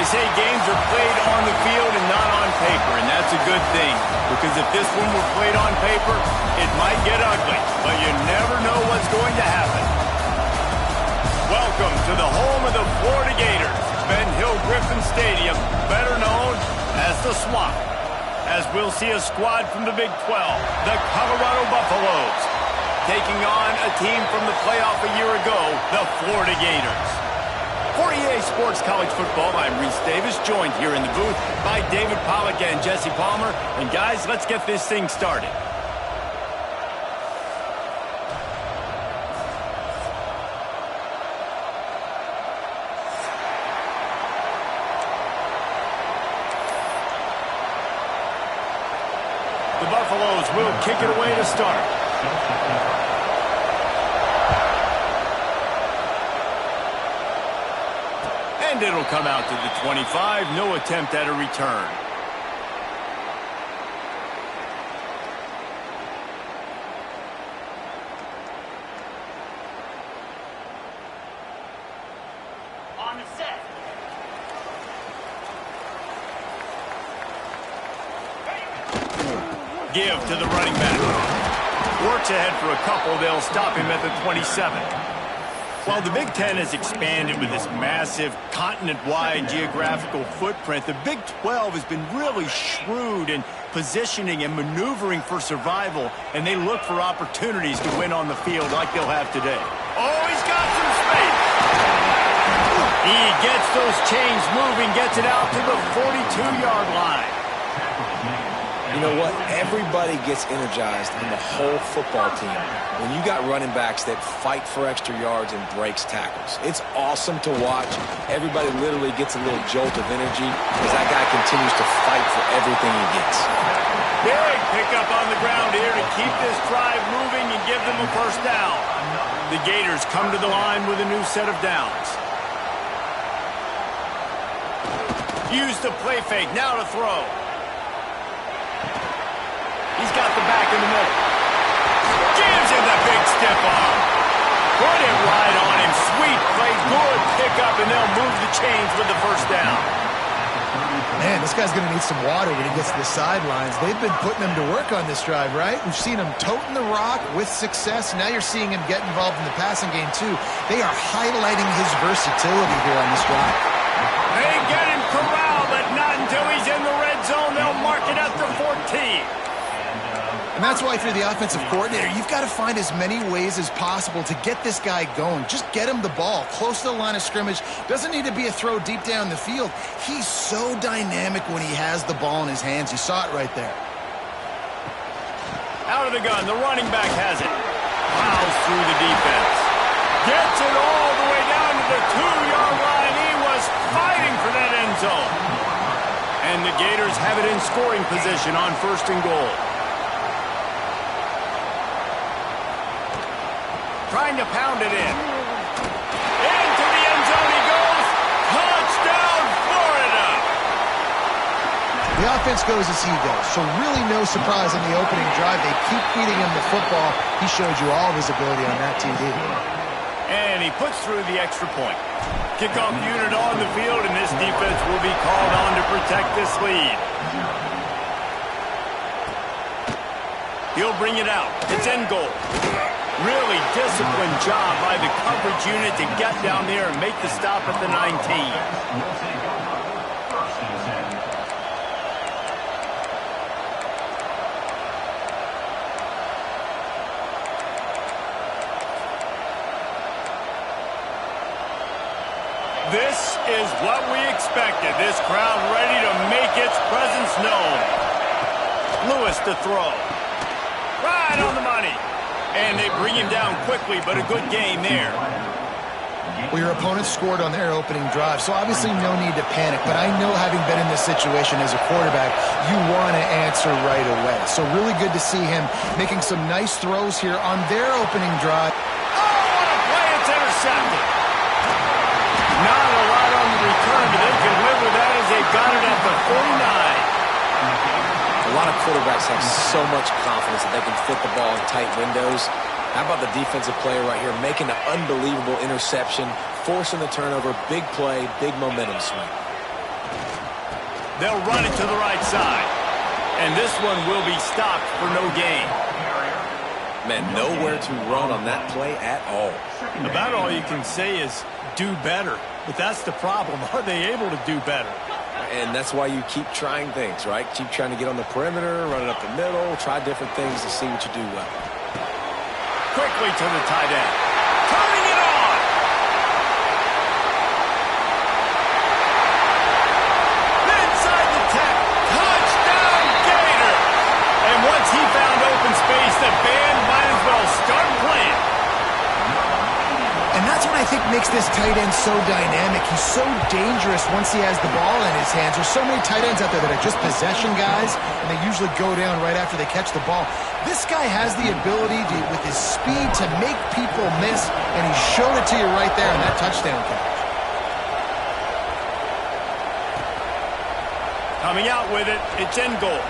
say games are played on the field and not on paper, and that's a good thing. Because if this one were played on paper, it might get ugly, but you never know what's going to happen. Welcome to the home of the Florida Gators, Ben Hill Griffin Stadium, better known as the Swamp. As we'll see a squad from the Big 12, the Colorado Buffaloes, taking on a team from the playoff a year ago, the Florida Gators. For EA Sports College Football, I'm Reese Davis, joined here in the booth by David Pollack and Jesse Palmer. And guys, let's get this thing started. The Buffaloes will kick it away to start. And it'll come out to the 25. No attempt at a return. On the set. Give to the running back. Works ahead for a couple. They'll stop him at the 27. While the Big Ten has expanded with this massive continent-wide geographical footprint, the Big 12 has been really shrewd in positioning and maneuvering for survival, and they look for opportunities to win on the field like they'll have today. Oh, he's got some space. He gets those chains moving, gets it out to the 42-yard line. You know what? Everybody gets energized on the whole football team when you got running backs that fight for extra yards and breaks tackles. It's awesome to watch. Everybody literally gets a little jolt of energy as that guy continues to fight for everything he gets. Big pickup on the ground here to keep this drive moving and give them a first down. The Gators come to the line with a new set of downs. Use the play fake, now to throw. He's got the back in the middle. Gives him the big stiff arm. Put it right on him. Sweet play, good pickup, and they'll move the chains with the first down. Man, this guy's going to need some water when he gets to the sidelines. They've been putting him to work on this drive, right? We've seen him toting the rock with success. Now you're seeing him get involved in the passing game, too. They are highlighting his versatility here on this drive. They get him corralled, but not until he's in the red zone. They'll mark it up to 14. And that's why if you're the offensive coordinator, you've got to find as many ways as possible to get this guy going. Just get him the ball close to the line of scrimmage. Doesn't need to be a throw deep down the field. He's so dynamic when he has the ball in his hands. You saw it right there. Out of the gun, the running back has it. Plows through the defense. Gets it all the way down to the 2-yard line. He was fighting for that end zone. And the Gators have it in scoring position on 1st and goal. Trying to pound it in. Into the end zone he goes. Touchdown, Florida! The offense goes as he goes, so really no surprise in the opening drive. They keep feeding him the football. He showed you all of his ability on that TD. And he puts through the extra point. Kickoff unit on the field, and this defense will be called on to protect this lead. He'll bring it out. It's end goal. Really disciplined job by the coverage unit to get down there and make the stop at the 19. This is what we expected. This crowd ready to make its presence known. Lewis to throw. Right on the money. And they bring him down quickly, but a good game there. Well, your opponent scored on their opening drive, so obviously no need to panic. But I know, having been in this situation as a quarterback, you want to answer right away. So really good to see him making some nice throws here on their opening drive. Oh, what a play. It's intercepted. Not a lot on the return, but they can live with that as they got it at the 49. A lot of quarterbacks have so much confidence that they can fit the ball in tight windows. How about the defensive player right here making an unbelievable interception, forcing the turnover, big play, big momentum swing. They'll run it to the right side. And this one will be stopped for no gain. Man, nowhere to run on that play at all. About all you can say is do better. But that's the problem. Are they able to do better? And that's why you keep trying things, right? Keep trying to get on the perimeter, run it up the middle, try different things to see what you do well. Quickly to the tight end. Turning it on! Inside the 10. Touchdown Gator! And once he found open space, the band might as well start playing. And that's what I think makes this tight end so dynamic. He's so dangerous once he has the ball in his hands. There's so many tight ends out there that are just possession guys, and they usually go down right after they catch the ball. This guy has the ability to, with his speed, to make people miss, and he showed it to you right there in that touchdown catch. Coming out with it, it's in goal.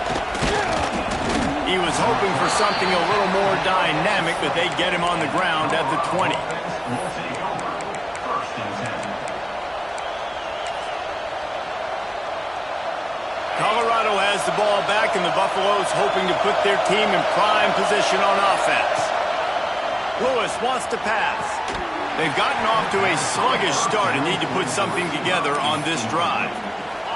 He was hoping for something a little more dynamic, but they get him on the ground at the 20. Colorado has the ball back, and the Buffaloes hoping to put their team in prime position on offense. Lewis wants to pass. They've gotten off to a sluggish start and need to put something together on this drive.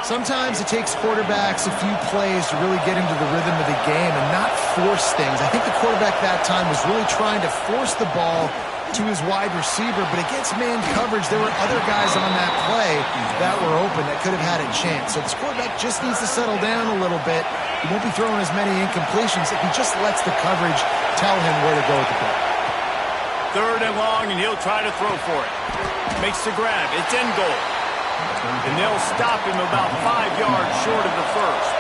Sometimes it takes quarterbacks a few plays to really get into the rhythm of the game and not force things. I think the quarterback that time was really trying to force the ball to his wide receiver, but against man coverage, there were other guys on that play that were open that could have had a chance. So this quarterback just needs to settle down a little bit. He won't be throwing as many incompletions if he just lets the coverage tell him where to go with the ball. 3rd and long, and he'll try to throw for it. Makes the grab. It's in goal. And they'll stop him about 5 yards short of the first.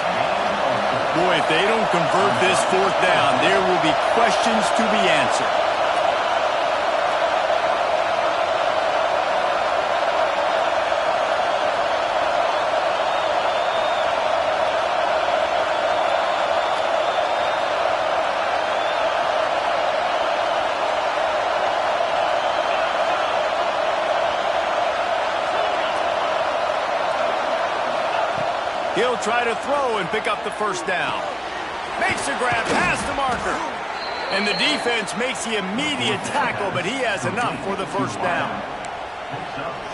Boy, if they don't convert this 4th down, there will be questions to be answered. He'll try to throw and pick up the 1st down. Makes a grab past the marker. And the defense makes the immediate tackle, but he has enough for the 1st down.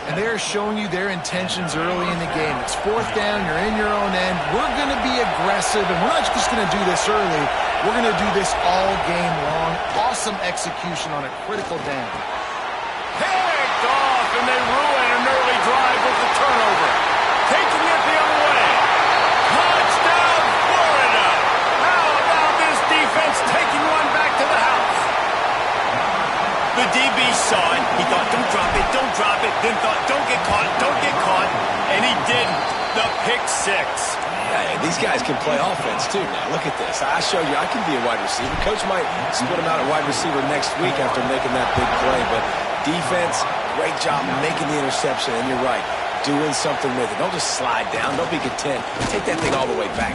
And they're showing you their intentions early in the game. It's 4th down, you're in your own end. We're going to be aggressive, and we're not just going to do this early. We're going to do this all game long. Awesome execution on a critical down. Picked off, and they ruin an early drive with the turnover. Taking it the other way. Touchdown, Florida! How about this defense taking one back to the house? The DB saw it. He thought, don't drop it. Then thought, don't get caught. And he didn't. The pick 6. Yeah, these guys can play offense, too. Now, look at this. I showed you I can be a wide receiver. Coach might split him out at wide receiver next week after making that big play. But defense, great job making the interception. And you're right. Doing something with it. Don't just slide down. Don't be content. Take that thing all the way back.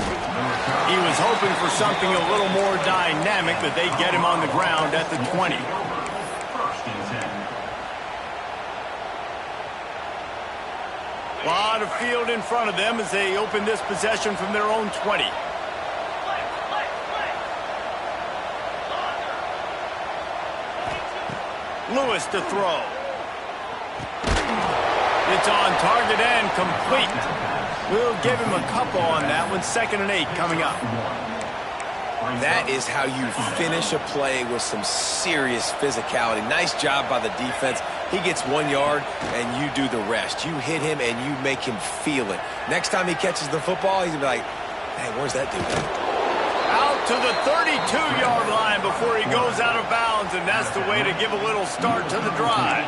He was hoping for something a little more dynamic, but they get him on the ground at the 20. A lot of field in front of them as they open this possession from their own 20. Lewis to throw. It's on target and complete. We'll give him a couple on that one. 2nd and 8 coming up. That is how you finish a play with some serious physicality. Nice job by the defense. He gets 1 yard, and you do the rest. You hit him, and you make him feel it. Next time he catches the football, he's going to be like, hey, where's that dude? Out to the 32-yard line before he goes out of bounds, and that's the way to give a little start to the drive.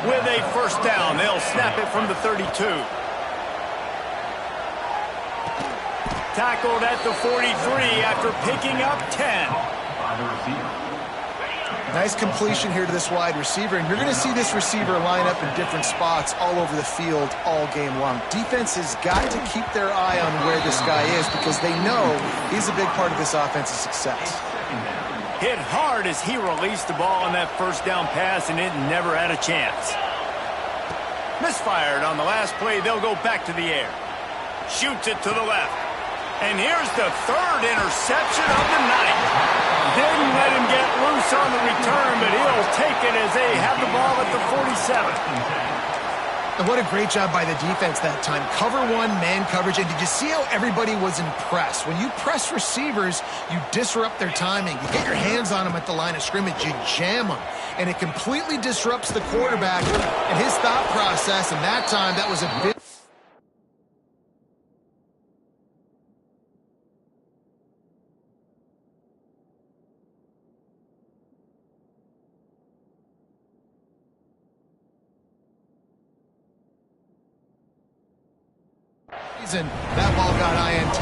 With a 1st down, they'll snap it from the 32. Tackled at the 43 after picking up 10. Nice completion here to this wide receiver, and you're going to see this receiver line up in different spots all over the field all game long. Defense has got to keep their eye on where this guy is because they know he's a big part of this offense's success. Hit hard as he released the ball on that 1st down pass, and it never had a chance. Misfired on the last play. They'll go back to the air. Shoots it to the left. And here's the third interception of the night. Didn't let him get loose on the return, but he'll take it as they have the ball at the 47. And what a great job by the defense that time. Cover one, man coverage. And did you see how everybody was impressed? When you press receivers, you disrupt their timing. You get your hands on them at the line of scrimmage. You jam them. And it completely disrupts the quarterback and his thought process. And that time, that was a big... That ball got INT.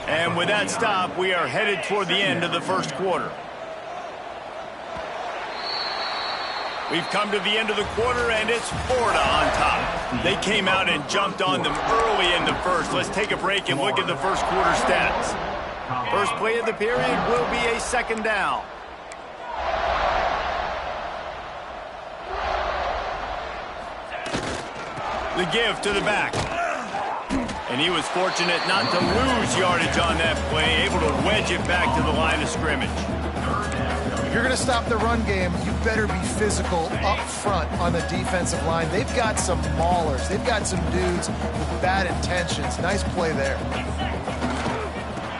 And with that stop, we are headed toward the end of the first quarter. We've come to the end of the quarter, and it's Florida on top. They came out and jumped on them early in the first. Let's take a break and look at the first quarter stats. First play of the period will be a second down. The give to the back. And he was fortunate not to lose yardage on that play, able to wedge it back to the line of scrimmage. If you're going to stop the run game, you better be physical up front on the defensive line. They've got some maulers. They've got some dudes with bad intentions. Nice play there.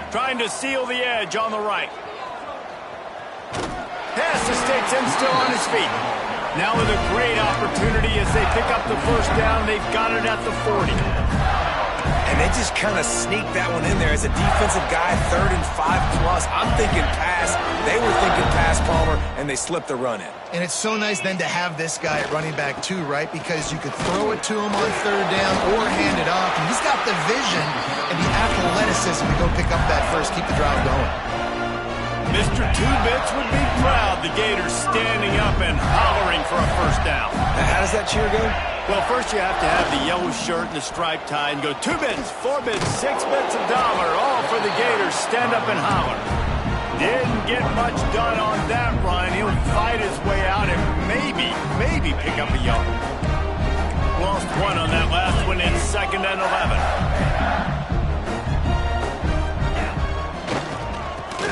Trying to seal the edge on the right. Pass to Stetson, still on his feet. Now with a great opportunity as they pick up the first down. They've got it at the 40. And they just kind of sneaked that one in there as a defensive guy, 3rd and 5+. I'm thinking pass. They were thinking pass, Palmer, and they slipped the run in. And it's so nice then to have this guy at running back too, right? Because you could throw it to him on 3rd down or hand it off. And he's got the vision and the athleticism to go pick up that first, keep the drive going. Mr. Two-Bits would be proud. The Gators standing up and hollering for a first down. How does that cheer go? Well, first you have to have the yellow shirt and the striped tie and go 2 bits, 4 bits, 6 bits, $1, all for the Gators. Stand up and holler. Didn't get much done on that run. He'll fight his way out and maybe pick up a yard. Lost one on that last one in 2nd and 11.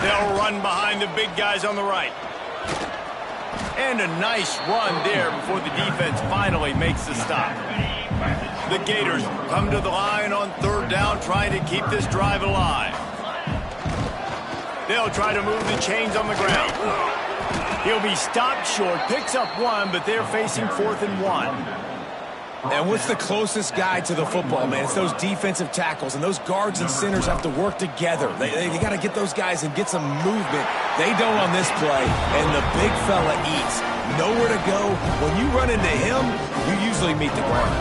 They'll run behind the big guys on the right. And a nice run there before the defense finally makes the stop. The Gators come to the line on 3rd down, trying to keep this drive alive. They'll try to move the chains on the ground. He'll be stopped short, picks up 1, but they're facing 4th and 1. And what's the closest guy to the football, man? It's those defensive tackles, and those guards and centers have to work together. They got to get those guys and get some movement. They don't on this play, and the big fella eats. Nowhere to go. When you run into him, you usually meet the ground.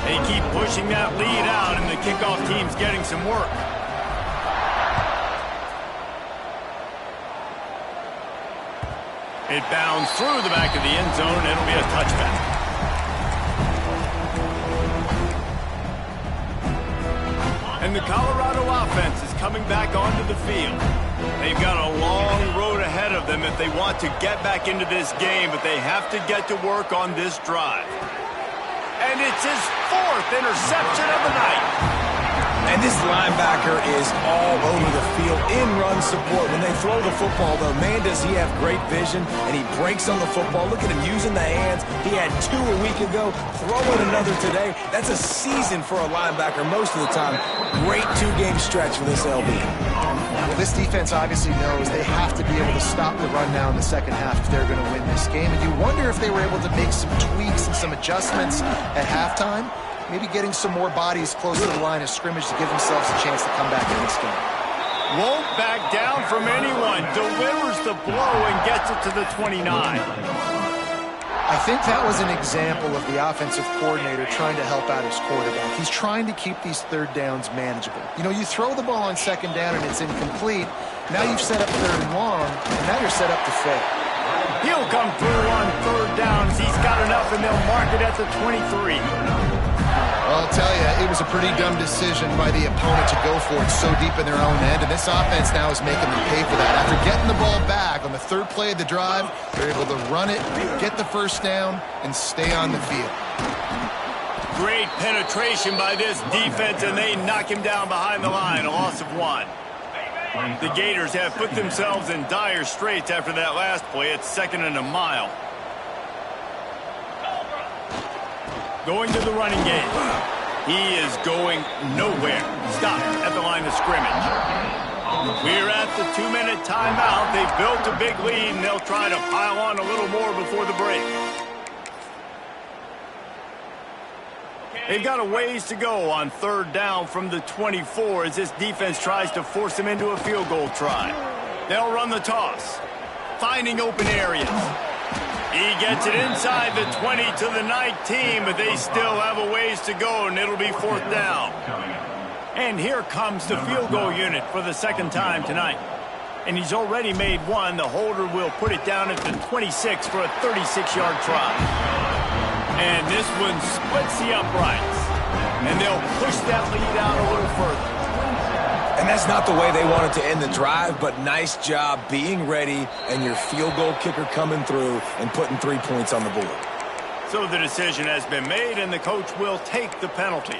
They keep pushing that lead out, and the kickoff team's getting some work. It bounds through the back of the end zone. It'll be a touchback. And the Colorado offense is coming back onto the field. They've got a long road ahead of them if they want to get back into this game, but they have to get to work on this drive. And it's his 4th interception of the night. And this linebacker is all over the field in run support. When they throw the football, though, man, does he have great vision, and he breaks on the football. Look at him using the hands. He had 2 a week ago, throwing another today. That's a season for a linebacker most of the time. Great 2-game stretch for this LB. Well, this defense obviously knows they have to be able to stop the run now in the second half if they're going to win this game. And you wonder if they were able to make some tweaks and some adjustments at halftime. Maybe getting some more bodies close to the line of scrimmage to give themselves a chance to come back in this game. Won't back down from anyone. Delivers the blow and gets it to the 29. I think that was an example of the offensive coordinator trying to help out his quarterback. He's trying to keep these 3rd downs manageable. You know, you throw the ball on 2nd down and it's incomplete. Now you've set up 3rd and long, and now you're set up to fail. He'll come through on 3rd downs. He's got enough, and they'll mark it at the 23. Well, I'll tell you, it was a pretty dumb decision by the opponent to go for it so deep in their own end, and this offense now is making them pay for that. After getting the ball back on the 3rd play of the drive, they're able to run it, get the first down, and stay on the field. Great penetration by this defense, and they knock him down behind the line, a loss of 1. The Gators have put themselves in dire straits after that last play. It's 2nd and a mile. Going to the running game. He is going nowhere. Stop at the line of scrimmage. We're at the 2-minute timeout. They've built a big lead, and they'll try to pile on a little more before the break. They've got a ways to go on 3rd down from the 24 as this defense tries to force them into a field goal try. They'll run the toss, finding open areas. He gets it inside the 20 to the 19, but they still have a ways to go, and it'll be 4th down. And here comes the field goal unit for the 2nd time tonight. And he's already made one. The holder will put it down at the 26 for a 36-yard try. And this one splits the uprights. And they'll push that lead out a little further. And that's not the way they wanted to end the drive, but nice job being ready and your field goal kicker coming through and putting 3 points on the board. So the decision has been made, and the coach will take the penalty.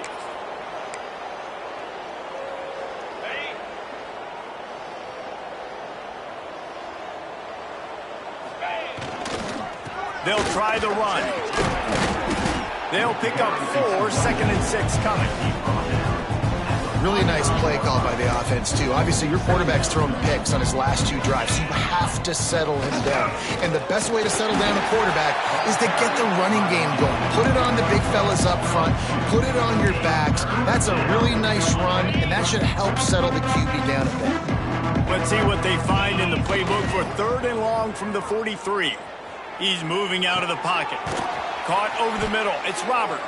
They'll try the run. They'll pick up 4, 2nd and 6 coming. Really nice play call by the offense, too. Obviously, your quarterback's thrown picks on his last 2 drives, so you have to settle him down. And the best way to settle down a quarterback is to get the running game going. Put it on the big fellas up front. Put it on your backs. That's a really nice run, and that should help settle the QB down a bit. Let's see what they find in the playbook for 3rd and long from the 43. He's moving out of the pocket. Caught over the middle. It's Roberts.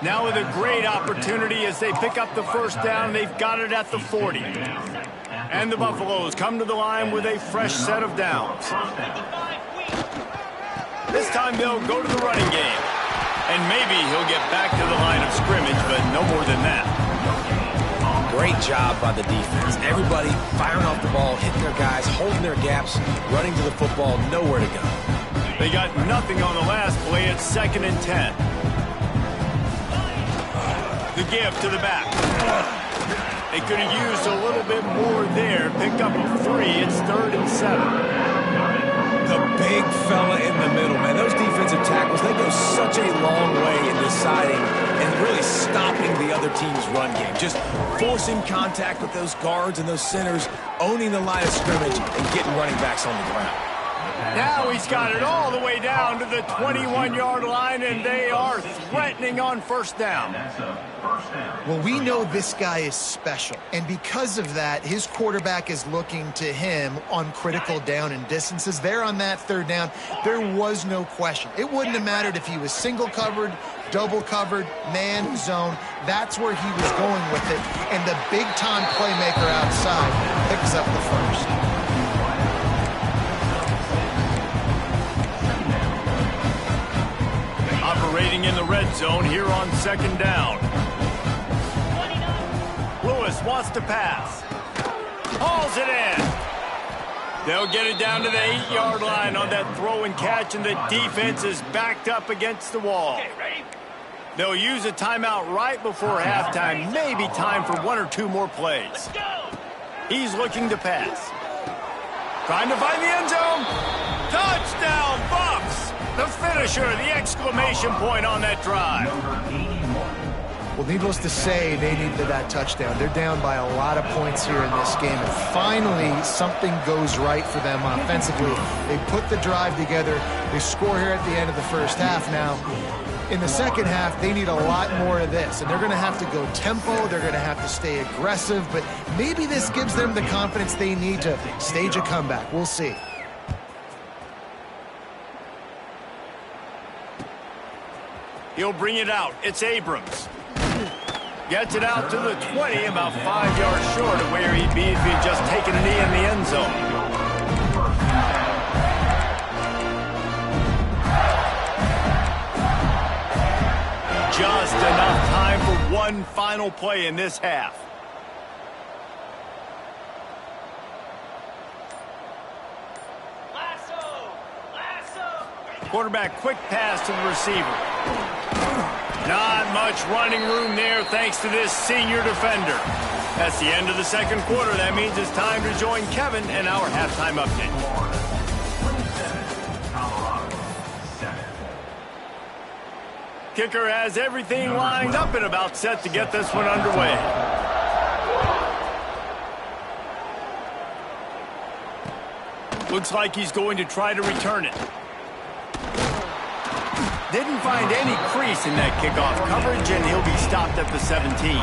Now with a great opportunity as they pick up the 1st down. They've got it at the 40. And the Buffaloes come to the line with a fresh set of downs. This time they'll go to the running game. And maybe he'll get back to the line of scrimmage, but no more than that. Great job by the defense. Everybody firing off the ball, hitting their guys, holding their gaps, running to the football, nowhere to go. They got nothing on the last play. It's 2nd and 10. The give to the back. They could have used a little bit more there. Pick up a 3. It's 3rd and 7. The big fella in the middle, man. Those defensive tackles, they go such a long way in deciding and really stopping the other team's run game. Just forcing contact with those guards and those centers, owning the line of scrimmage, and getting running backs on the ground. Now he's got it all the way down to the 21-yard line, and they are threatening on 1st down. Well, we know this guy is special, and because of that, his quarterback is looking to him on critical down and distances. There on that 3rd down, there was no question. It wouldn't have mattered if he was single covered, double covered, man, zone. That's where he was going with it, and the big-time playmaker outside picks up the 1st. Operating in the red zone here on 2nd down. Lewis wants to pass. Hauls it in. They'll get it down to the 8-yard line on that throw and catch, and the defense is backed up against the wall. They'll use a timeout right before halftime. Maybe time for 1 or 2 more plays. He's looking to pass. Trying to find the end zone. Touchdown, Buffs! The finisher, the exclamation point on that drive. Well, needless to say, they needed that touchdown. They're down by a lot of points here in this game, and finally something goes right for them offensively. They put the drive together. They score here at the end of the 1st half. Now, in the 2nd half, they need a lot more of this, and they're going to have to go tempo. They're going to have to stay aggressive, but maybe this gives them the confidence they need to stage a comeback. We'll see. He'll bring it out. It's Abrams. Gets it out to the 20, about 5 yards short of where he'd be if he'd just taken a knee in the end zone. Just enough time for one final play in this half. Quarterback quick pass to the receiver. Not much running room there thanks to this senior defender. That's the end of the second quarter. That means it's time to join Kevin and our halftime update. Kicker has everything lined up and about set to get this one underway. Looks like he's going to try to return it. Didn't find any crease in that kickoff coverage, and he'll be stopped at the 17.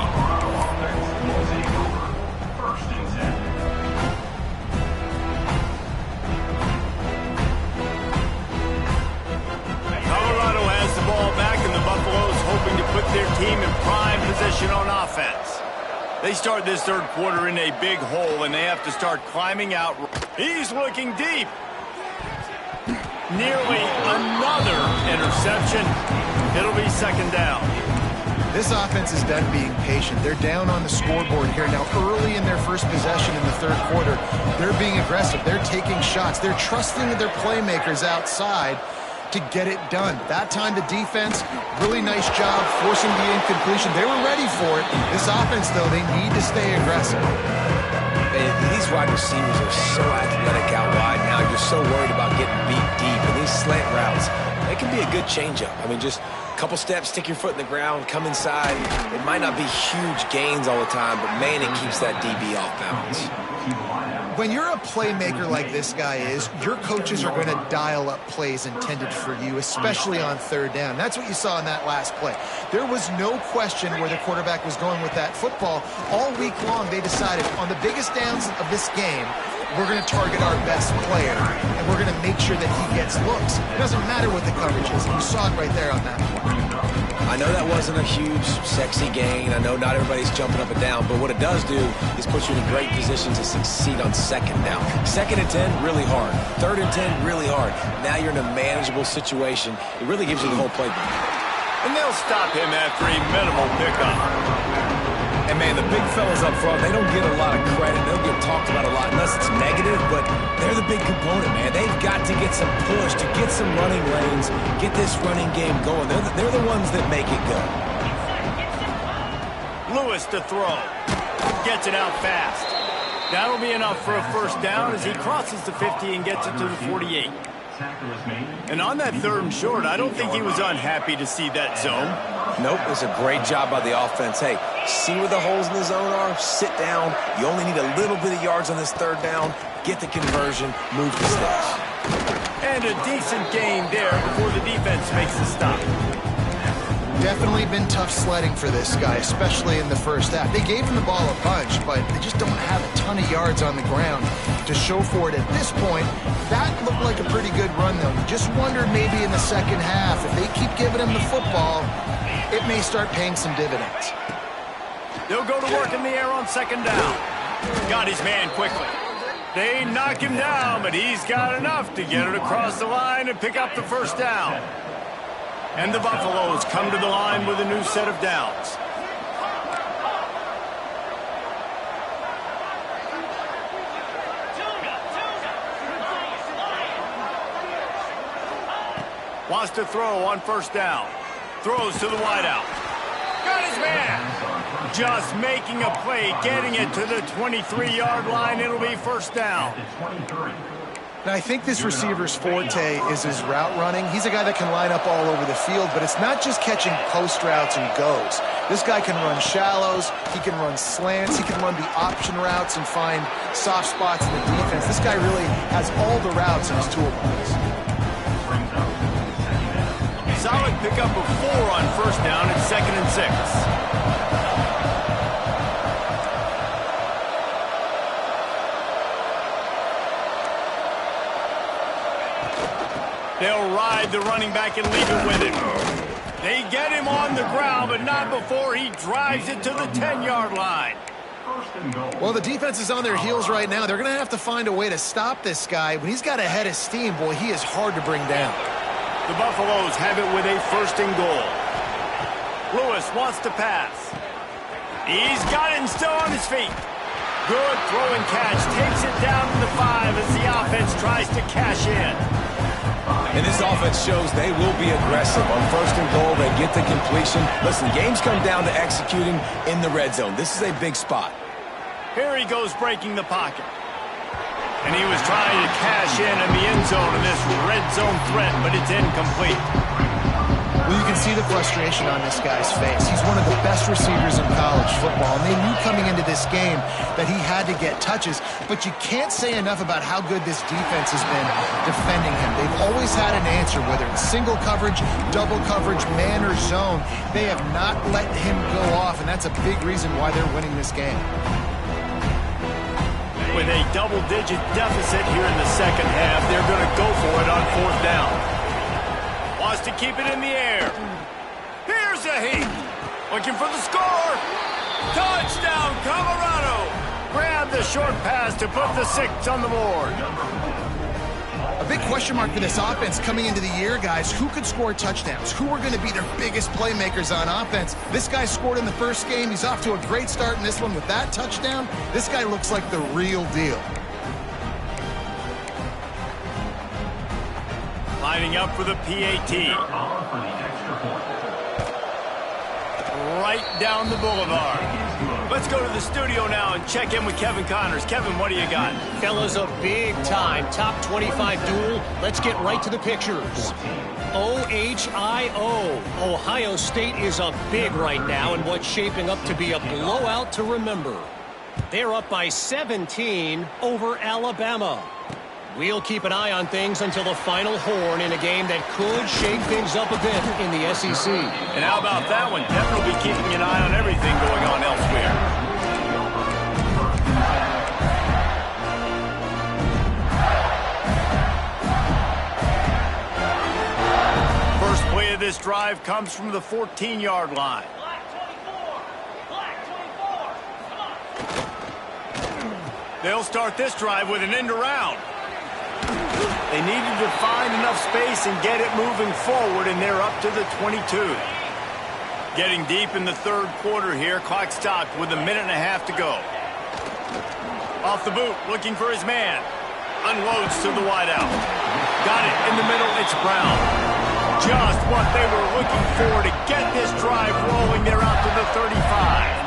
Colorado has the ball back, and the Buffaloes hoping to put their team in prime position on offense. They start this third quarter in a big hole, and they have to start climbing out. He's looking deep. Nearly another interception. It'll be second down. This offense is done being patient. They're down on the scoreboard here. Now, early in their first possession in the third quarter, they're being aggressive. They're taking shots. They're trusting their playmakers outside to get it done. That time, the defense, really nice job forcing the incompletion. They were ready for it. This offense, though, they need to stay aggressive. These wide receivers are so athletic out wide now. You're so worried about getting beat deep. And these slant routes, they can be a good changeup. I mean, just a couple steps, stick your foot in the ground, come inside. It might not be huge gains all the time, but, man, it keeps that DB off balance. When you're a playmaker like this guy is, your coaches are going to dial up plays intended for you, especially on third down. That's what you saw in that last play. There was no question where the quarterback was going with that football. All week long, they decided on the biggest downs of this game, we're going to target our best player, and we're going to make sure that he gets looks. It doesn't matter what the coverage is. You saw it right there on that one. I know that wasn't a huge, sexy gain. I know not everybody's jumping up and down, but what it does do is put you in a great position to succeed on second down. Second and 10, really hard. Third and 10, really hard. Now you're in a manageable situation. It really gives you the whole playbook. And they'll stop him after a minimal pickup. And, man, the big fellas up front, they don't get a lot of credit. They don't get talked about a lot unless it's negative, but they're the big component, man. They've got to get some push, to get some running lanes, get this running game going. They're the ones that make it go. Lewis to throw. Gets it out fast. That'll be enough for a first down as he crosses the 50 and gets it to the 48. And on that third and short, I don't think he was unhappy to see that zone. Nope, it's a great job by the offense. Hey, see where the holes in the zone are, sit down. You only need a little bit of yards on this third down. Get the conversion, move the sticks. And a decent gain there before the defense makes the stop. Definitely been tough sledding for this guy, especially in the first half. They gave him the ball a bunch, but they just don't have a ton of yards on the ground to show for it at this point. That looked like a pretty good run, though. You just wonder maybe in the second half, if they keep giving him the football, it may start paying some dividends. They'll go to work in the air on second down. Got his man quickly. They knock him down, but he's got enough to get it across the line and pick up the first down. And the Buffaloes come to the line with a new set of downs. Wants to throw on first down. Throws to the wideout. Got his man. Just making a play, getting it to the 23-yard line. It'll be first down. Now, I think this receiver's forte is his route running. He's a guy that can line up all over the field, but it's not just catching post routes and goes. This guy can run shallows, he can run slants, he can run the option routes and find soft spots in the defense. This guy really has all the routes in his toolbox. Solid pickup of 4 on first down at 2nd and 6. They'll ride the running back and leave it with him. They get him on the ground, but not before he drives it to the 10-yard line. Well, the defense is on their heels right now. They're going to have to find a way to stop this guy. When he's got a head of steam, boy, he is hard to bring down. The Buffaloes have it with a 1st and goal. Lewis wants to pass. He's got it and still on his feet. Good throw and catch. Takes it down to the 5 as the offense tries to cash in. And this offense shows they will be aggressive. On first and goal, they get the completion. Listen, games come down to executing in the red zone. This is a big spot. Here he goes breaking the pocket. And he was trying to cash in the end zone in this red zone threat, but it's incomplete. Well, you can see the frustration on this guy's face. He's one of the best receivers in college football, and they knew coming into this game that he had to get touches, but you can't say enough about how good this defense has been defending him. They've always had an answer, whether it's single coverage, double coverage, man or zone. They have not let him go off, and that's a big reason why they're winning this game. With a double-digit deficit here in the second half, they're going to go for it on fourth down. Wants to keep it in the air. Here's a heat. Looking for the score. Touchdown, Colorado. Grab the short pass to put the 6 on the board. A big question mark for this offense coming into the year, guys. Who could score touchdowns? Who are going to be their biggest playmakers on offense? This guy scored in the first game. He's off to a great start in this one with that touchdown. This guy looks like the real deal. Lining up for the PAT. Right down the boulevard. Let's go to the studio now and check in with Kevin Connors. Kevin, what do you got? Fellas, a big-time top 25 duel. Let's get right to the pictures. OHIO. Ohio State is up big right now in what's shaping up to be a blowout to remember. They're up by 17 over Alabama. We'll keep an eye on things until the final horn in a game that could shake things up a bit in the SEC. And how about that one? Kevin will be keeping an eye on everything going on elsewhere. First play of this drive comes from the 14-yard line. Black 24. Black 24. Come on. They'll start this drive with an end around. They needed to find enough space and get it moving forward, and they're up to the 22. Getting deep in the third quarter here. Clock stopped with a minute and a half to go. Off the boot, looking for his man. Unloads to the wideout. Got it in the middle. It's Brown. Just what they were looking for to get this drive rolling. They're out to the 35.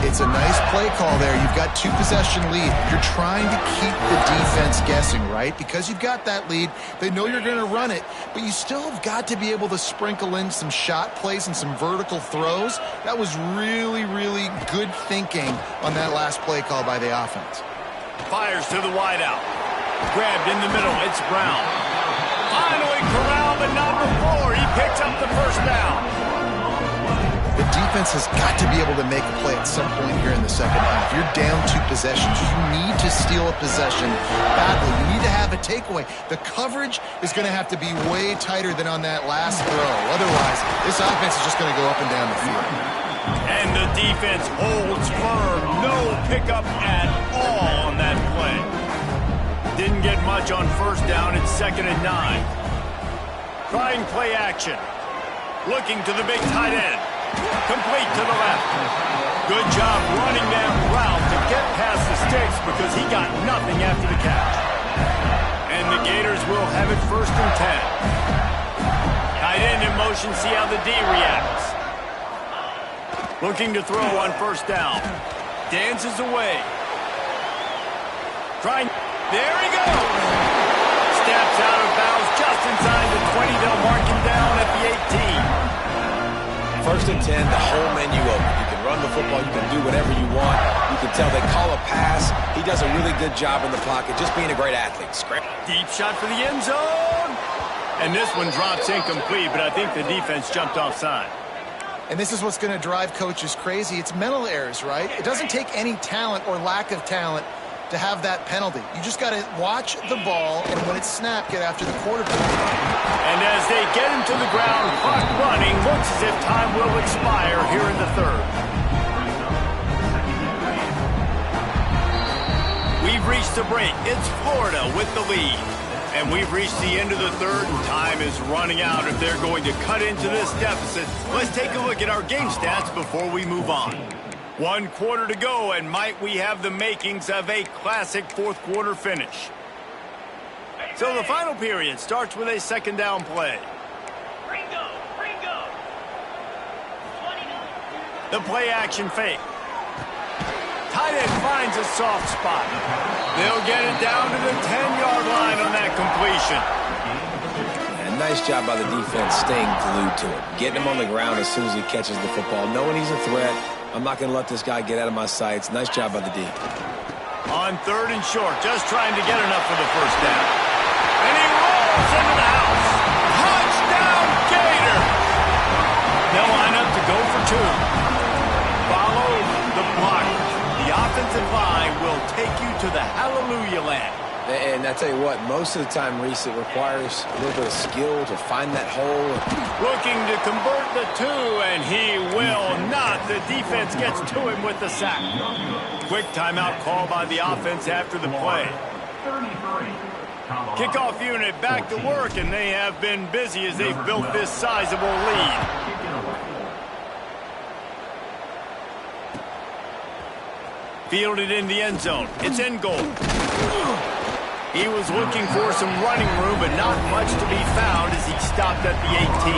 It's a nice play call there. You've got 2-possession lead. You're trying to keep the defense guessing, right? Because you've got that lead, they know you're going to run it, but you still have got to be able to sprinkle in some shot plays and some vertical throws. That was really, really good thinking on that last play call by the offense. Fires to the wideout. Grabbed in the middle. It's Brown. Finally corralled, but not before. He picks up the first down. The defense has got to be able to make a play at some point here in the second half. You're down 2 possessions. You need to steal a possession badly. You need to have a takeaway. The coverage is going to have to be way tighter than on that last throw. Otherwise, this offense is just going to go up and down the field. And the defense holds firm. No pickup at all on that play. Didn't get much on first down. It's 2nd and 9. Trying play action. Looking to the big tight end. Complete to the left. Good job running that route to get past the sticks because he got nothing after the catch. And the Gators will have it 1st and 10. Tight end in motion, see how the D reacts. Looking to throw on first down. Dances away. Trying. There he goes. Steps out of bounds just inside the 20. They'll mark him down at the 18. 1st and 10, the whole menu open. You can run the football. You can do whatever you want. You can tell they call a pass. He does a really good job in the pocket, just being a great athlete. Deep shot for the end zone. And this one drops incomplete, but I think the defense jumped offside. And this is what's going to drive coaches crazy. It's mental errors, right? It doesn't take any talent or lack of talent to have that penalty. You just got to watch the ball, and when it's snapped, get after the quarterback. And as they get him to the ground, clock running, looks as if time will expire here in the third. We've reached the break. It's Florida with the lead. And we've reached the end of the third, and time is running out if they're going to cut into this deficit. Let's take a look at our game stats before we move on. 1 quarter to go, and might we have the makings of a classic fourth quarter finish. So the final period starts with a second down play. Ringo. 29. The play action fake. Tight end finds a soft spot. They'll get it down to the 10-yard line on that completion. And nice job by the defense staying glued to it. Getting him on the ground as soon as he catches the football. Knowing he's a threat. I'm not going to let this guy get out of my sights. Nice job by the D. On 3rd and short, just trying to get enough for the first down. And he rolls into the house. Touchdown, Gator! They'll line up to go for 2. Follow the blocker. The offensive line will take you to the hallelujah land. And I tell you what, most of the time, Reese, it requires a little bit of skill to find that hole. Looking to convert the 2, and he will not. The defense gets to him with the sack. Quick timeout call by the offense after the play. Kickoff unit back to work, and they have been busy as they've built this sizable lead. Fielded in the end zone. It's in goal. He was looking for some running room, but not much to be found as he stopped at the 18.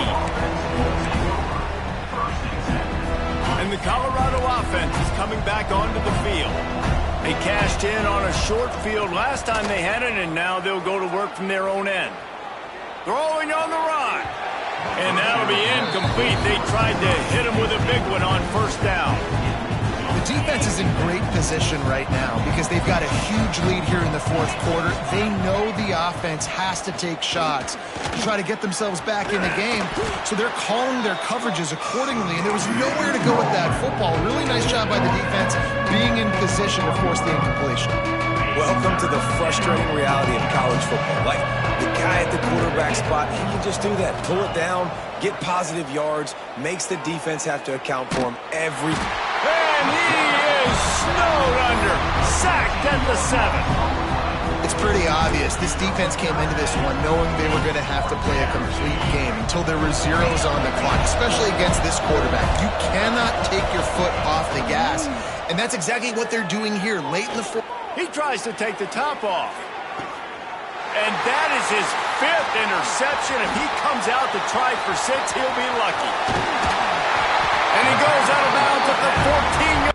And the Colorado offense is coming back onto the field. They cashed in on a short field last time they had it, and now they'll go to work from their own end. Throwing on the run. And that'll be incomplete. They tried to hit him with a big one on first down. The defense is in great position right now because they've got a huge lead here in the 4th quarter. They know the offense has to take shots to try to get themselves back in the game, so they're calling their coverages accordingly, and there was nowhere to go with that football. Really nice job by the defense being in position to force the incompletion. Welcome to the frustrating reality of college football. Like, the guy at the quarterback spot, he can just do that. Pull it down, get positive yards, makes the defense have to account for him every... And he is snowed under. Sacked at the 7. It's pretty obvious. This defense came into this one knowing they were going to have to play a complete game until there were zeros on the clock, especially against this quarterback. You cannot take your foot off the gas. And that's exactly what they're doing here late in the fourth. He tries to take the top off. And that is his 5th interception. If he comes out to try for 6, he'll be lucky. And he goes out of bounds at the 14.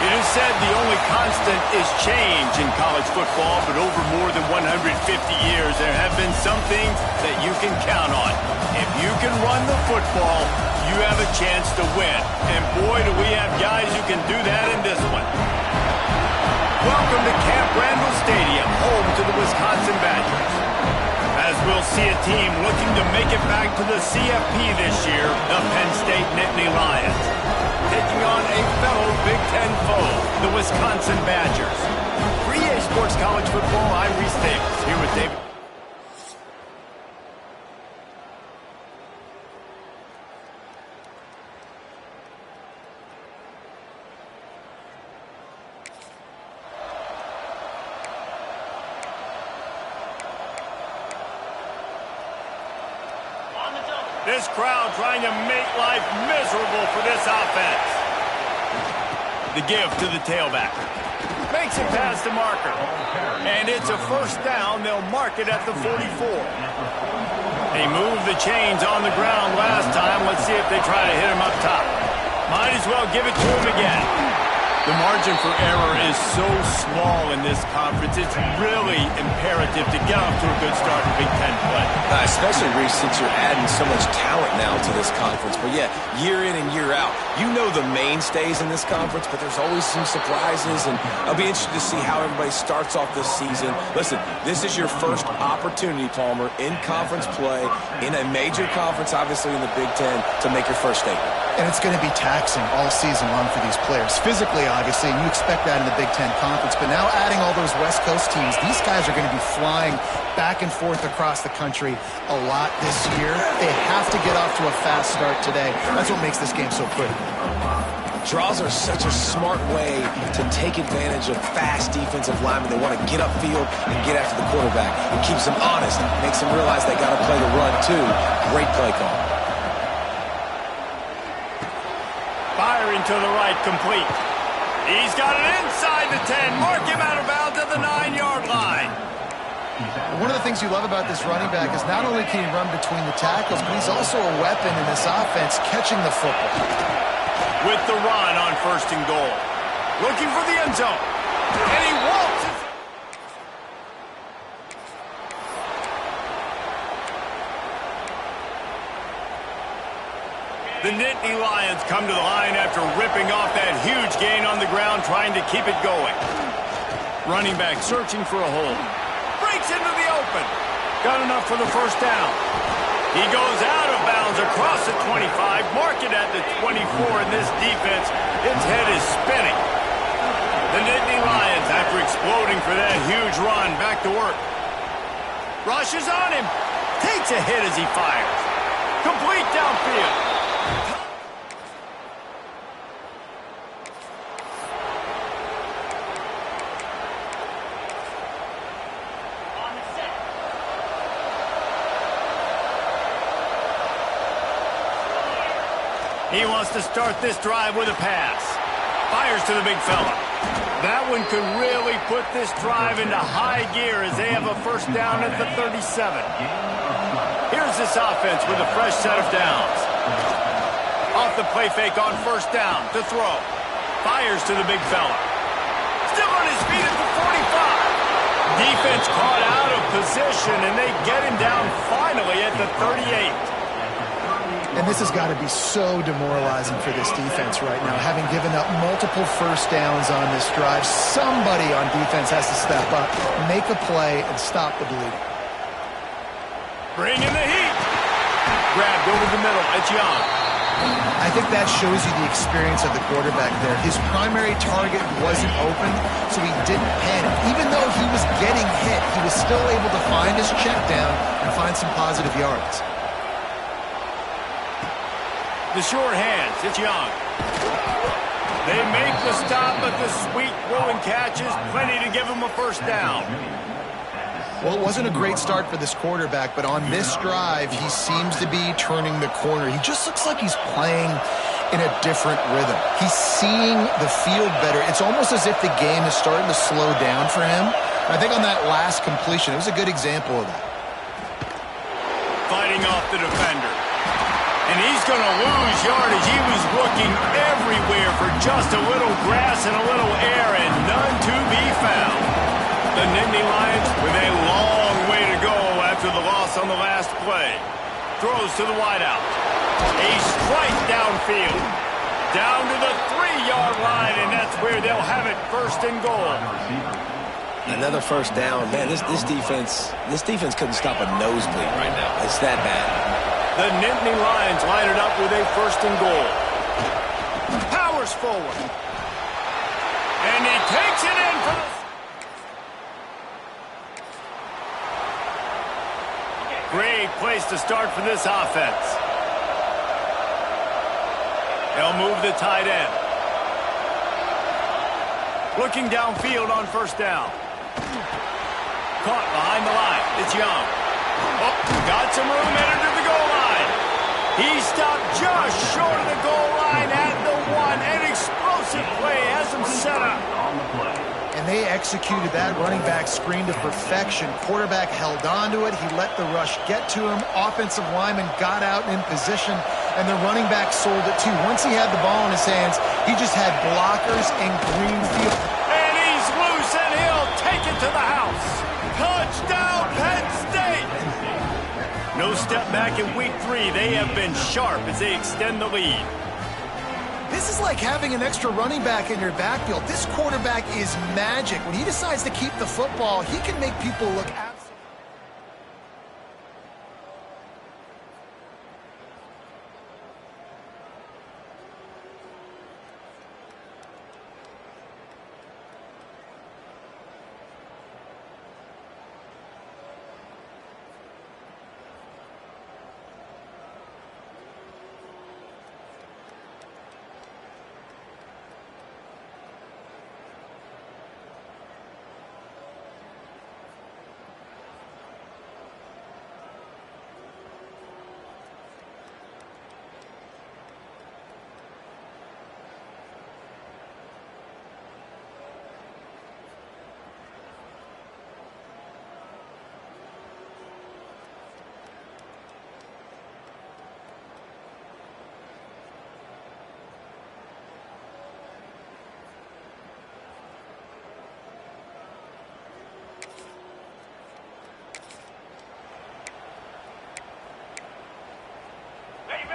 It is said the only constant is change in college football, but over more than 150 years, there have been some things that you can count on. If you can run the football, you have a chance to win. And boy, do we have guys who can do that in this one. Welcome to Camp Randall Stadium, home to the Wisconsin Badgers. As we'll see a team looking to make it back to the CFP this year, the Penn State Nittany Lions, taking on a fellow Big Ten foe, the Wisconsin Badgers. For EA Sports College Football, I'm Reese Davis, here with David. This crowd trying to make life miserable for this offense. The give to the tailback. Makes it past the marker. And it's a first down. They'll mark it at the 44. They moved the chains on the ground last time. Let's see if they try to hit him up top. Might as well give it to him again. The margin for error is so small in this conference. It's really imperative to get off to a good start in Big Ten play. Especially, Reese, since you're adding so much talent now to this conference. But, yeah, year in and year out, you know the mainstays in this conference, but there's always some surprises, and I'll be interested to see how everybody starts off this season. Listen, this is your first opportunity, Palmer, in conference play, in a major conference, obviously in the Big Ten, to make your first statement. And it's going to be taxing all season long for these players. Physically, obviously, and you expect that in the Big Ten Conference. But now adding all those West Coast teams, these guys are going to be flying back and forth across the country a lot this year. They have to get off to a fast start today. That's what makes this game so critical. Draws are such a smart way to take advantage of fast defensive linemen. They want to get upfield and get after the quarterback. It keeps them honest, makes them realize they got to play the run too. Great play call. Firing to the right, complete. He's got it inside the 10. Mark him out of bounds at the 9-yard line. One of the things you love about this running back is not only can he run between the tackles, but he's also a weapon in this offense catching the football. With the run on 1st and goal. Looking for the end zone. And he waltzes. The Nittany Lions come to the line after ripping off that huge gain on the ground, trying to keep it going. Running back searching for a hole. Breaks into the open. Got enough for the first down. He goes out of bounds across the 25, mark it at the 24, and this defense, its head is spinning. The Nittany Lions, after exploding for that huge run, back to work. Rushes on him, takes a hit as he fires. Complete downfield. He wants to start this drive with a pass. Fires to the big fella. That one could really put this drive into high gear as they have a first down at the 37. Here's this offense with a fresh set of downs. Off the play fake on 1st down to throw. Fires to the big fella. Still on his feet at the 45. Defense caught out of position, and they get him down finally at the 38. And this has got to be so demoralizing for this defense right now, having given up multiple first downs on this drive. Somebody on defense has to step up, make a play, and stop the bleeding. Bring in the heat. Grabbed over the middle. It's Young. I think that shows you the experience of the quarterback there. His primary target wasn't open, so he didn't panic. Even though he was getting hit, he was still able to find his check down and find some positive yards. The short hands, it's Young. They make the stop, but the sweet throw and catch is plenty to give him a first down. Well, it wasn't a great start for this quarterback, but on this drive, he seems to be turning the corner. He just looks like he's playing in a different rhythm. He's seeing the field better. It's almost as if the game is starting to slow down for him. I think on that last completion, it was a good example of that. Fighting off the defender. And he's going to lose yardage. He was looking everywhere for just a little grass and a little air, and none to be found. The Nittany Lions with a long way to go after the loss on the last play. Throws to the wideout. A strike downfield. Down to the 3-yard line, and that's where they'll have it 1st and goal. Another first down. Man, this defense couldn't stop a nosebleed right now. It's that bad. The Nittany Lions line it up with a 1st and goal. Powers forward. And he takes it in for the... Great place to start for this offense. They'll move the tight end. Looking downfield on 1st down. Caught behind the line. It's Young. Oh, got some room, headed to the goal line. He stopped just short of the goal line at the 1. An explosive play has him set up. And they executed that running back screen to perfection. Quarterback held on to it. He let the rush get to him. Offensive lineman got out in position, and the running back sold it too. Once he had the ball in his hands, he just had blockers in green field. And he's loose, and he'll take it to the house. Touchdown, Penn State! No step back in week 3. They have been sharp as they extend the lead. This is like having an extra running back in your backfield. This quarterback is magic. When he decides to keep the football, he can make people look absolutely...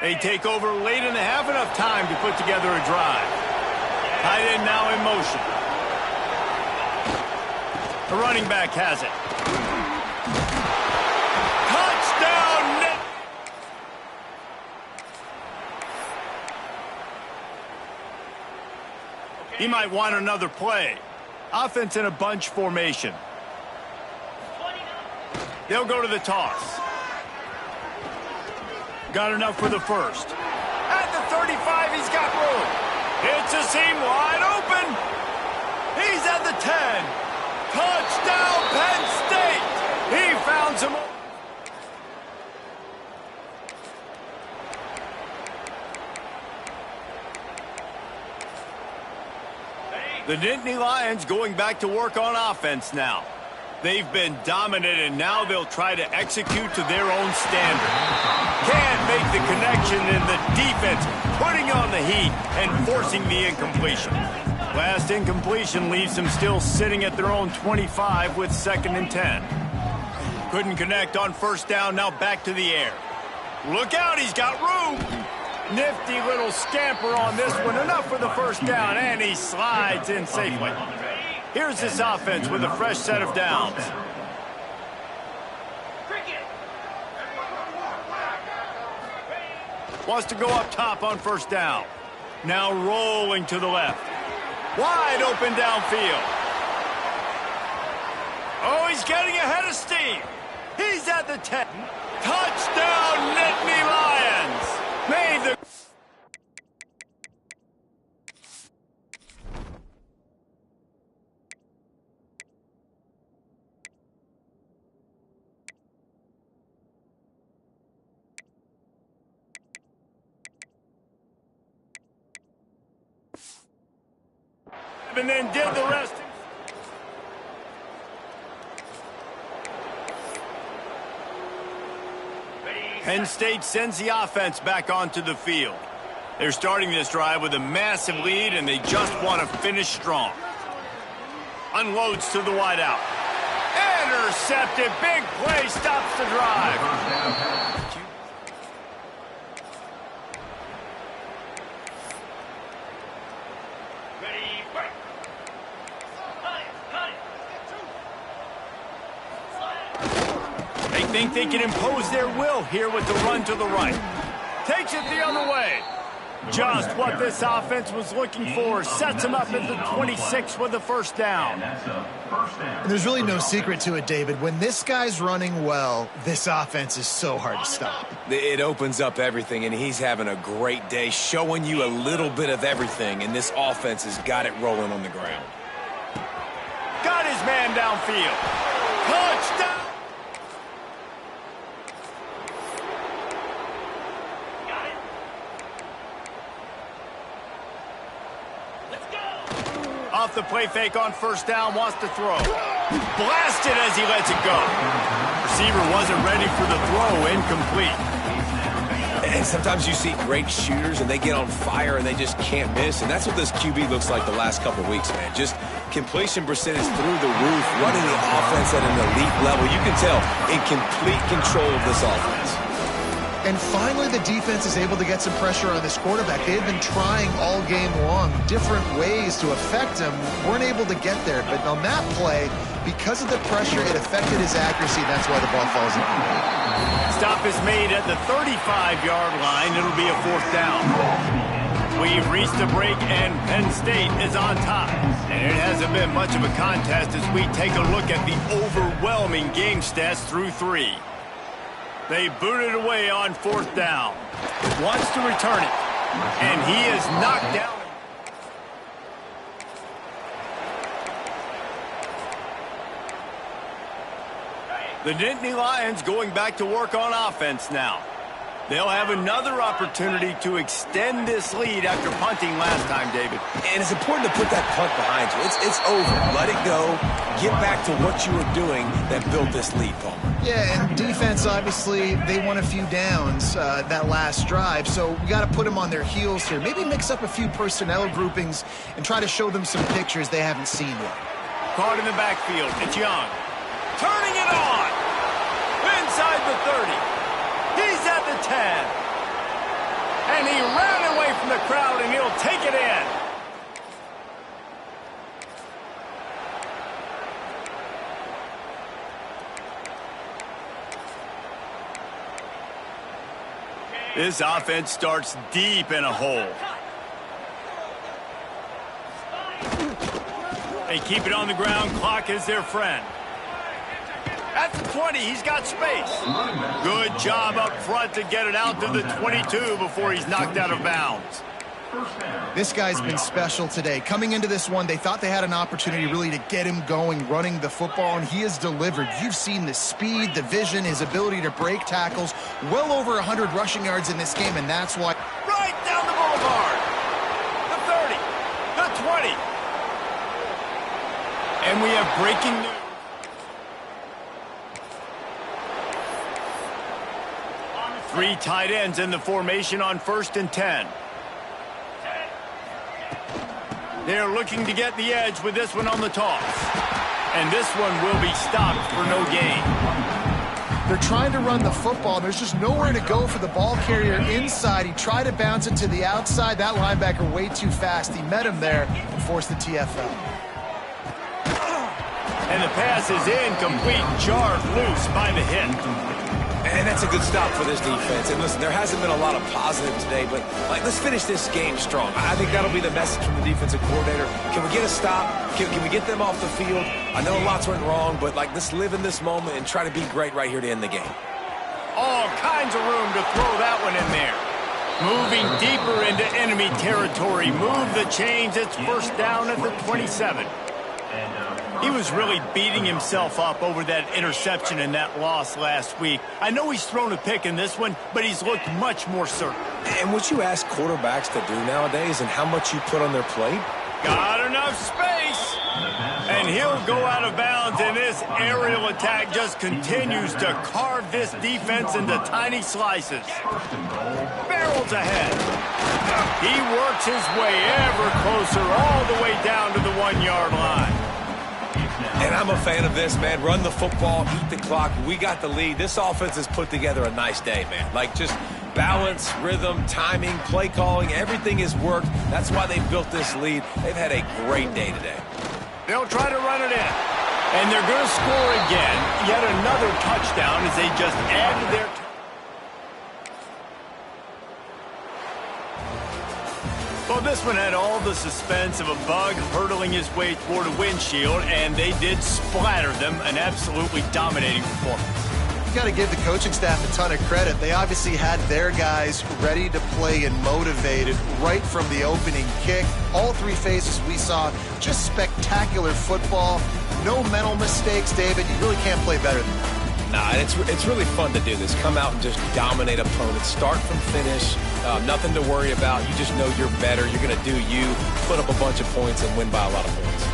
They take over late in the half, enough time to put together a drive. Tight end now in motion. The running back has it. Touchdown! Net. He might want another play. Offense in a bunch formation. They'll go to the toss. Got enough for the first. At the 35, he's got room. It's a seam wide open. He's at the 10. Touchdown, Penn State. He found some. The Nittany Lions going back to work on offense now. They've been dominant, and now they'll try to execute to their own standard. Can't make the connection, and the defense putting on the heat and forcing the incompletion. Last incompletion leaves them still sitting at their own 25 with 2nd and 10. Couldn't connect on first down, now back to the air. Look out, he's got room. Nifty little scamper on this one, enough for the first down, and he slides in safely. Here's this offense with a fresh set of downs. Wants to go up top on first down. Now rolling to the left. Wide open downfield. Oh, he's getting ahead of steam. He's at the 10. Touchdown, Nittany Lions. Made the... and then did the rest. Penn State sends the offense back onto the field. They're starting this drive with a massive lead, and they just want to finish strong. Unloads to the wideout. Intercepted. Big play stops the drive. Think they can impose their will here with the run to the right. Takes it the other way. Just what this offense was looking for. Sets him up at the 26 with the first down. There's really no secret to it, David. When this guy's running well, this offense is so hard to stop. It opens up everything, and he's having a great day, showing you a little bit of everything, and this offense has got it rolling on the ground. Got his man downfield. Touchdown! Off the play fake on first down, wants to throw. Blasted as he lets it go. Receiver wasn't ready for the throw, incomplete. And sometimes you see great shooters and they get on fire and they just can't miss. And that's what this QB looks like the last couple of weeks, man. Just completion percentage through the roof, running the offense at an elite level. You can tell in complete control of this offense. And finally, the defense is able to get some pressure on this quarterback. They've been trying all game long different ways to affect him. Weren't able to get there. But on that play, because of the pressure, it affected his accuracy. That's why the ball falls in. Stop is made at the 35-yard line. It'll be a fourth down. We've reached a break, and Penn State is on top. And it hasn't been much of a contest as we take a look at the overwhelming game stats through 3. They booted away on fourth down. Wants to return it. And he is knocked down. The Nittany Lions going back to work on offense now. They'll have another opportunity to extend this lead after punting last time, David. And it's important to put that punt behind you. It's over. Let it go. Get back to what you were doing that built this lead, Palmer. Yeah, and defense, obviously, they won a few downs that last drive, so we got to put them on their heels here. Maybe mix up a few personnel groupings and try to show them some pictures they haven't seen yet. Caught in the backfield. It's Young. Turning it on. Inside the 30. He's at the 10. And he ran away from the crowd, and he'll take it in. This offense starts deep in a hole. They keep it on the ground. Clock is their friend. At the 20, he's got space. Good job up front to get it out to the 22 before he's knocked out of bounds. This guy's been special today. Coming into this one, they thought they had an opportunity really to get him going, running the football, and he has delivered. You've seen the speed, the vision, his ability to break tackles. Well over 100 rushing yards in this game, and that's why. Right down the boulevard. The 30, the 20. And we have breaking news. Three tight ends in the formation on 1st and 10. They're looking to get the edge with this one on the toss. And this one will be stopped for no gain. They're trying to run the football. There's just nowhere to go for the ball carrier inside. He tried to bounce it to the outside. That linebacker way too fast. He met him there and forced the TFL. And the pass is incomplete, jarred loose by the hit. And that's a good stop for this defense. And listen, there hasn't been a lot of positive today, but let's finish this game strong. I think that'll be the message from the defensive coordinator. Can we get a stop? Can we get them off the field? I know lots went wrong, but let's live in this moment and try to be great right here to end the game. All kinds of room to throw that one in there. Moving deeper into enemy territory. Move the chains. It's first down at the 27. He was really beating himself up over that interception and that loss last week. I know he's thrown a pick in this one, but he's looked much more certain. And what you ask quarterbacks to do nowadays and how much you put on their plate? Got enough space. And he'll go out of bounds, and this aerial attack just continues to carve this defense into tiny slices. Barrels ahead. He works his way ever closer all the way down to the 1-yard line. And I'm a fan of this, man. Run the football, eat the clock. We got the lead. This offense has put together a nice day, man. Just balance, rhythm, timing, play calling, everything has worked. That's why they've built this lead. They've had a great day today. They'll try to run it in. And they're going to score again. Yet another touchdown as they just add to their... Well, this one had all the suspense of a bug hurtling his way toward a windshield, and they did splatter them. An absolutely dominating performance. You got to give the coaching staff a ton of credit. They obviously had their guys ready to play and motivated right from the opening kick. All three phases we saw, just spectacular football. No mental mistakes, David. You really can't play better than that. Nah, and it's really fun to do this. Come out and just dominate opponents. Start from finish. Nothing to worry about. You just know you're better. You're going to do you, put up a bunch of points, and win by a lot of points.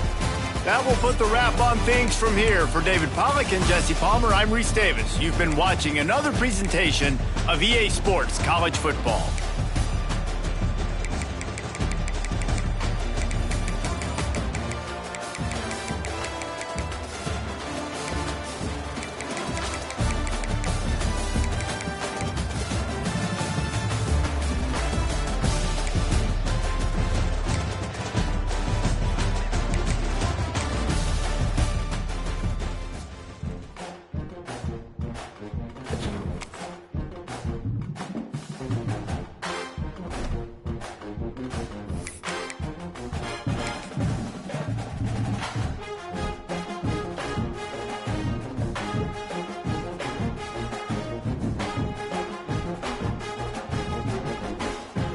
That will put the wrap on things from here. For David Pollack and Jesse Palmer, I'm Reese Davis. You've been watching another presentation of EA Sports College Football.